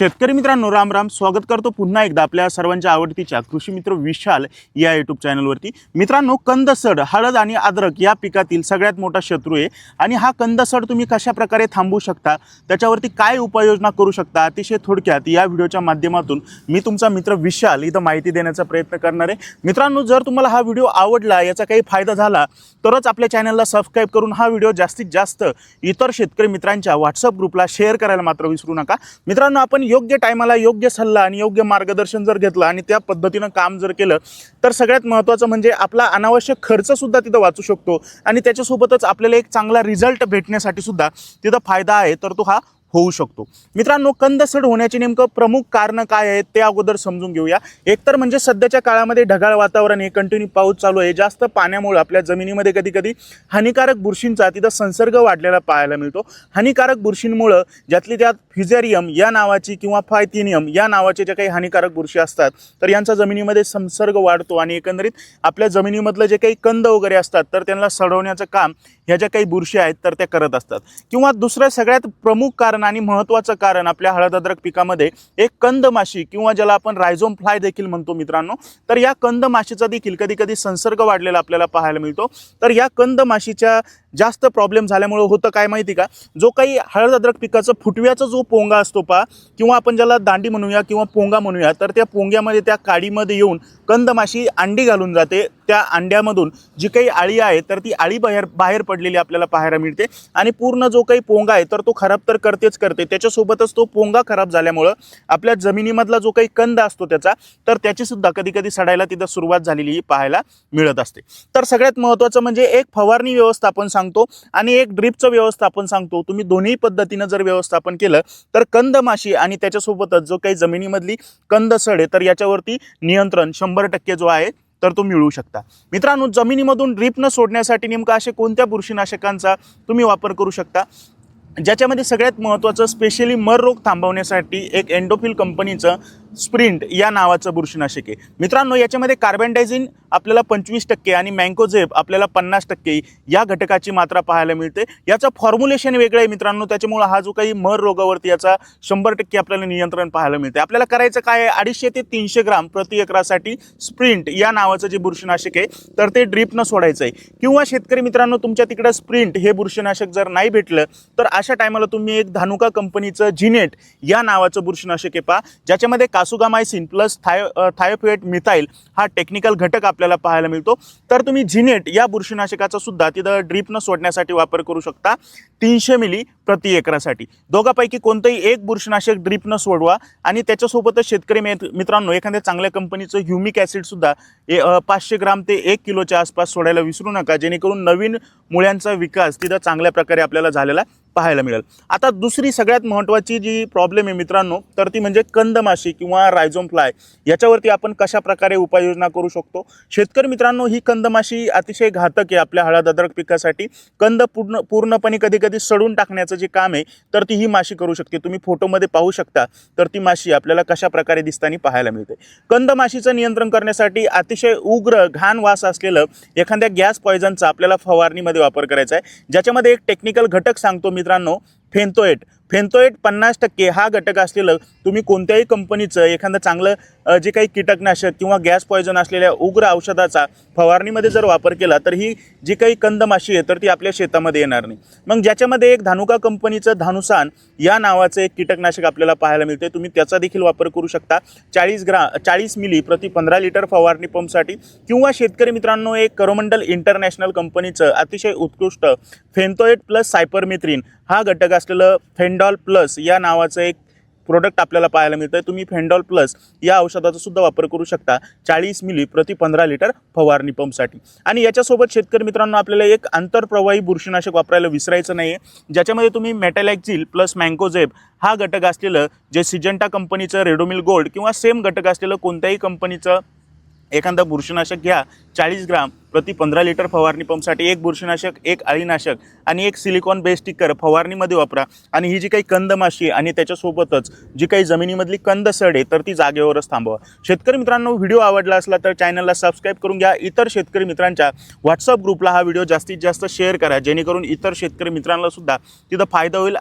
शेतकरी मित्रांनो, राम राम. स्वागत करतो पुन्हा एकदा आपल्या सर्वांच्या आवडतीच्या कृषी मित्र विशाल या यूट्यूब चॅनलवरती. मित्रांनो, कंदसड, हळद आणि अद्रक या पिकातील सगळ्यात मोठा शत्रू आहे आणि हा कंदसड तुम्ही कशा प्रकारे थांबवू शकता, त्याच्यावरती काय उपाययोजना करू शकता, अतिशय थोडक्यात या व्हिडिओच्या माध्यमातून मी तुमचा मित्र विशाल इथं माहिती देण्याचा प्रयत्न करणार आहे. मित्रांनो, जर तुम्हाला हा व्हिडिओ आवडला, याचा काही फायदा झाला तरच आपल्या चॅनलला सबस्क्राईब करून हा व्हिडिओ जास्तीत जास्त इतर शेतकरी मित्रांच्या व्हॉट्सअप ग्रुपला शेअर करायला मात्र विसरू नका. मित्रांनो, आपण योग्य टायमाला योग्य सल्ला आणि योग्य मार्गदर्शन जर घेतलं आणि त्या पद्धतीनं काम जर केलं तर सगळ्यात महत्त्वाचं म्हणजे आपला अनावश्यक खर्च सुद्धा तिथं वाचू शकतो आणि त्याच्यासोबतच आपल्याला एक चांगला रिझल्ट भेटण्यासाठी सुद्धा तिथं फायदा आहे, तर तो हा होऊ शकतो. मित्रांनो, कंदसड होण्याचे नेमकं प्रमुख कारण काय आहेत ते अगोदर समजून घेऊया. एकतर म्हणजे सध्याच्या काळामध्ये ढगाळ वातावरण आहे, कंटिन्यू पाऊस चालू आहे, जास्त पाण्यामुळे आपल्या जमिनीमध्ये कधी कधी हानिकारक बुरशींचा तिथं संसर्ग वाढलेला पाहायला मिळतो. हानिकारक बुरशींमुळे ज्यातली त्यात फ्युजेरियम या नावाची किंवा फायथिनियम या नावाचे ज्या काही हानिकारक बुरशी असतात तर यांचा जमिनीमध्ये संसर्ग वाढतो आणि एकंदरीत आपल्या जमिनीमधलं जे काही कंद वगैरे असतात तर त्यांना सडवण्याचं काम ह्या ज्या काही बुरशी आहेत तर त्या करत असतात. किंवा दुसरं सगळ्यात प्रमुख कारण आणि महत्त्वाचं कारण आपल्या हळद अद्रक पिकामध्ये एक कंदमाशी किंवा ज्याला आपण रायझोम फ्लाय देखील म्हणतो मित्रांनो, तर या कंदमाशीचा देखील कधी कधी संसर्ग वाढलेला आपल्याला पाहायला मिळतो. तर या कंदमाशीच्या जास्त प्रॉब्लेम झाल्यामुळे होतं काय माहिती का, जो काही हळद अद्रक पिकाचं फुटव्याचा जो पोंगा असतो पहा, किंवा आपण ज्याला दांडी म्हणूया किंवा पोंगा म्हणूया, तर त्या पोंग्यामध्ये त्या काडीमध्ये येऊन कंदमाशी अंडी घालून जाते. त्या अंड्यामधून जी काही आळी आहे तर ती आळी बाहेर पडलेली आपल्याला पाहायला मिळते आणि पूर्ण जो काही पोंगा आहे तर तो खराब तर करतेच करते, त्याच्यासोबतच तो पोंगा खराब झाल्यामुळं आपल्या जमिनीमधला जो काही कंद असतो तर त्याची सुद्धा कधी कधी सडायला तिथं सुरुवात झालेली पाहायला मिळत असते. तर सगळ्यात महत्त्वाचं म्हणजे एक फवारणी व्यवस्थापन सांगतो आणि एक ड्रिपचं व्यवस्थापन सांगतो. तुम्ही दोन्ही पद्धतीनं जर व्यवस्थापन केलं तर कंदमाशी आणि त्याच्यासोबतच जो काही जमिनीमधली कंदसड आहे तर याच्यावरती नियंत्रण 100% जो आहे तर तो मिळवू शकता. मित्रांनो, जमिनीमधून ड्रीप न सोडण्यासाठी नेमका असे कोणत्या बुरशीनाशकांचा तुम्ही वापर करू शकता, ज्याच्यामध्ये सगळ्यात महत्त्वाचं स्पेशली मर रोग थांबवण्यासाठी एक एंडोफिल कंपनीचं स्प्रिंट या नावाचं बुरशीनाशक आहे. मित्रांनो, याच्यामध्ये कार्बेंडायझिन आपल्याला 25% आणि मँकोझेब आपल्याला 50% या घटकाची मात्रा पाहायला मिळते. याचं फॉर्म्युलेशन वेगळं आहे मित्रांनो, त्याच्यामुळे हा जो काही मर रोगावरती याचा 100% आपल्याला नियंत्रण पाहायला मिळते. आपल्याला करायचं काय आहे, 250 ते 300 ग्राम प्रति एकरासाठी स्प्रिंट या नावाचं जे बुरशीनाशक आहे तर ते ड्रीपनं सोडायचं आहे. किंवा शेतकरी मित्रांनो, तुमच्या तिकडं स्प्रिंट हे बुरशीनाशक जर नाही भेटलं तर अशा टायमाला तुम्ही एक धानुका कंपनीचं जिनेट या नावाचं बुरशीनाशक आहे पहा, ज्याच्यामध्ये कासुगामायसिन प्लस थायोफेट मिथाईल हा टेक्निकल घटक आपल्याला पाहायला मिळतो. तर तुम्ही जिनेट या बुरशीनाशकाचा सुद्धा तिथं ड्रीपनं सोडण्यासाठी वापर करू शकता 300 मिली प्रति एकरासाठी. दोघांपैकी कोणतंही एक बुरशीनाशक ड्रीपनं सोडवा आणि त्याच्यासोबतच शेतकरी मित्रांनो, एखाद्या चांगल्या कंपनीचं ह्युमिक ॲसिड सुद्धा 500 ग्राम ते 1 किलोच्या आसपास सोडायला विसरू नका, जेणेकरून नवीन मुळ्यांचा विकास तिथं चांगल्या प्रकारे आपल्याला झालेला पाहायला मिळेल. आता दुसरी सगळ्यात महत्त्वाची जी प्रॉब्लेम आहे मित्रांनो, तर ती म्हणजे कंदमाशी किंवा रायझोम फ्लाय. याच्यावरती आपण कशा प्रकारे उपाययोजना करू शकतो. शेतकरी मित्रांनो, ही कंदमाशी अतिशय घातक आहे आपल्या हळद अद्रक पिकासाठी. कंद पूर्णपणे कधी कधी सडून टाकण्याचं जे काम आहे तर ती ही माशी करू शकते. तुम्ही फोटोमध्ये पाहू शकता तर ती माशी आपल्याला कशा प्रकारे दिसताना पाहायला मिळते. कंदमाशीचं नियंत्रण करण्यासाठी अतिशय उग्र घाण वास असलेलं एखाद्या गॅस पॉयझनचा आपल्याला फवारणीमध्ये वापर करायचा आहे, ज्याच्यामध्ये एक टेक्निकल घटक सांगतो मित्रांनो, फेंथोएट 50% हा घटक असलेलं तुम्ही कोणत्याही कंपनीचं एखादं चांगलं जे काही कीटकनाशक किंवा गॅस पॉयझन असलेल्या उग्र औषधाचा फवारणीमध्ये जर वापर केला तर ही जी काही कंदमाशी आहे तर ती आपल्या शेतामध्ये येणार नाही. मग ज्याच्यामध्ये एक धानुका कंपनीचं धानुसान या नावाचं एक कीटकनाशक आपल्याला पाहायला मिळते, तुम्ही त्याचा देखील वापर करू शकता 40 मिली प्रति 15 लिटर फवारणी पंपसाठी. किंवा शेतकरी मित्रांनो, एक करोमंडल इंटरनॅशनल कंपनीचं अतिशय उत्कृष्ट फेंथोएट प्लस सायपरमेथ्रिन हा घटक असलेलं फेंडॉल प्लस या नावाचं एक प्रोडक्ट आपल्याला पाहायला मिळतं. तुम्ही फेंडॉल प्लस या औषधाचा सुद्धा वापर करू शकता 40 मिली प्रति 15 लिटर फवारणी पंपसाठी. आणि याच्यासोबत शेतकरी मित्रांनो, आपल्याला एक आंतरप्रवाही बुरशीनाशक वापरायला विसरायचं नाही आहे, ज्याच्यामध्ये तुम्ही मेटॅलॅक्झिल प्लस मँकोझेब हा घटक असलेलं जे सिजंटा कंपनीचं रेडोमिल गोल्ड किंवा सेम घटक असलेलं कोणत्याही कंपनीचं एखादं बुरशीनाशक घ्या. 40 ग्राम प्रति 15 लिटर फवारणी पंपसाठी एक बुरशीनाशक, एक अळीनाशक आणि एक सिलिकॉन बेस स्टिकर फवारणीमध्ये वापरा. आणि ही जी काही कंदमाशी आणि त्याच्यासोबतच जी काही जमिनीमधली कंदसड आहे तर ती जागेवरच थांबवा. शेतकरी मित्रांनो, व्हिडिओ आवडला असला तर चॅनलला सबस्क्राईब करून घ्या. इतर शेतकरी मित्रांच्या व्हॉट्सअप ग्रुपला हा व्हिडिओ जास्तीत जास्त शेअर करा, जेणेकरून इतर शेतकरी मित्रांना सुद्धा तिथं फायदा होईल.